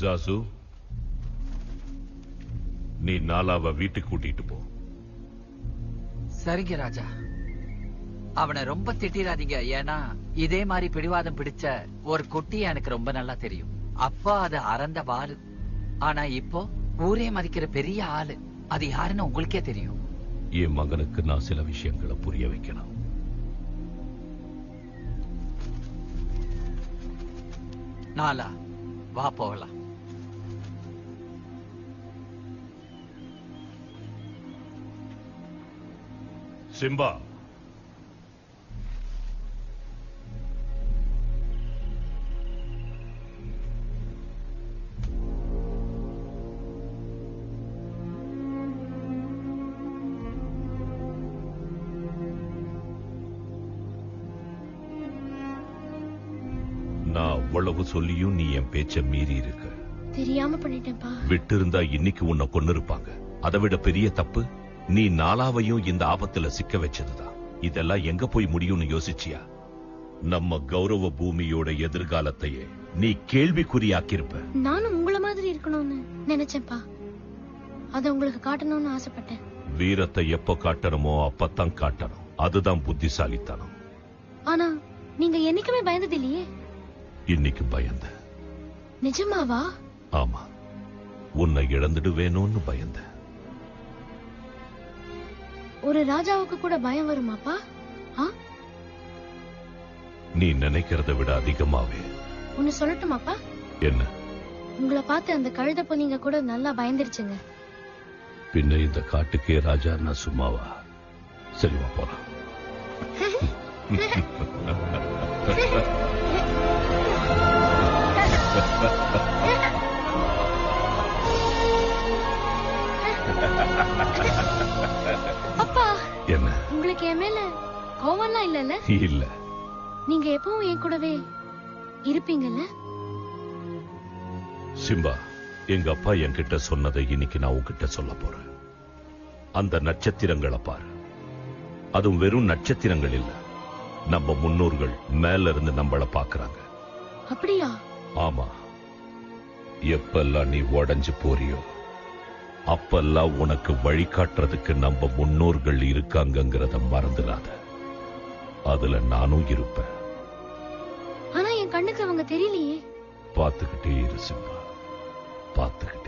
ஜாசு, நீ நாலாவ வீட்டுக்கு கூட்டிட்டு போ. சரிங்க ராஜா. அவனை ரொம்ப திட்டிராதீங்க. ஏன்னா இதே மாதிரி பிடிவாதம் பிடிச்ச ஒரு குட்டிய எனக்கு ரொம்ப நல்லா தெரியும். அப்பா அது அறந்த வாலு. ஆனா இப்போ ஊரே மதிக்கிற பெரிய ஆளு. அது யாருன்னு உங்களுக்கே தெரியும். என் மகனுக்கு நான் சில விஷயங்களை புரிய வைக்கணும். நாலா, வா போகலாம். சிம்பா, நான் அவ்வளவு சொல்லியும் நீ என் பேச்ச மீறி இருக்க. தெரியாம பண்ணிட்டேன்ப்பா. விட்டு இருந்தா இன்னைக்கு உன்னை கொன்னு இருப்பாங்க. அதை விட பெரிய தப்பு நீ நாலாவையும் இந்த ஆபத்துல சிக்க வச்சதுதான். இதெல்லாம் எங்க போய் முடியும்னு யோசிச்சியா? நம்ம கௌரவ பூமியோட எதிர்காலத்தையே நீ கேள்விக்குறியாக்கியிருப்ப. நானும் உங்கள மாதிரி இருக்கணும்னு நினைச்சேன்ப்பா. அதை உங்களுக்கு காட்டணும்னு ஆசைப்பட்டேன். வீரத்தை எப்ப காட்டணுமோ அப்பத்தான் காட்டணும். அதுதான் புத்திசாலித்தனம். ஆனா நீங்க என்னைக்குமே பயந்தது இல்லையே. இன்னைக்கு பயந்த. நிஜமாவா? ஆமா, உன்னை இழந்துடுவேணும்னு பயந்த. ஒரு ராஜாவுக்கு கூட பயம் வருமாப்பா? நீ நினைக்கிறத விட அதிகமாவே. ஒன்னு சொல்லட்டுமாப்பா? என்ன? உங்களை பார்த்து அந்த கழுத பொண்ணிங்க கூட நல்லா பயந்துருச்சுங்க. பின்ன இந்த காட்டுக்கே ராஜா நான் சும்மாவா? சரிவா போலாம். அப்பா, என்ன? உங்களுக்கு என் மேல கோவம்லாம் இல்லல்ல? இல்ல. நீங்க எப்பவும் என் கூடவே இருப்பீங்கல்ல? சிம்பா, எங்க அப்பா என்கிட்ட சொன்னதை இன்னைக்கு நான் உன்கிட்ட சொல்ல போறேன். அந்த நட்சத்திரங்களை பாரு. அதுவும் வெறும் நட்சத்திரங்கள் இல்ல, நம்ம முன்னோர்கள் மேல இருந்து நம்மள பாக்குறாங்க. அப்படியா? ஆமா. எப்பெல்லாம் நீ உடைஞ்சு போறியோ அப்பெல்லாம் உனக்கு வழிகாட்டுறதுக்கு நம்ம முன்னோர்கள் இருக்காங்கங்கிறத மறந்துடாத. அதுல நானும் இருப்பேன். ஆனா என் கண்ணுக்கு அவங்க தெரியலையே. பார்த்துக்கிட்டே இரு சிம்பா, பார்த்துக்கிட்டே.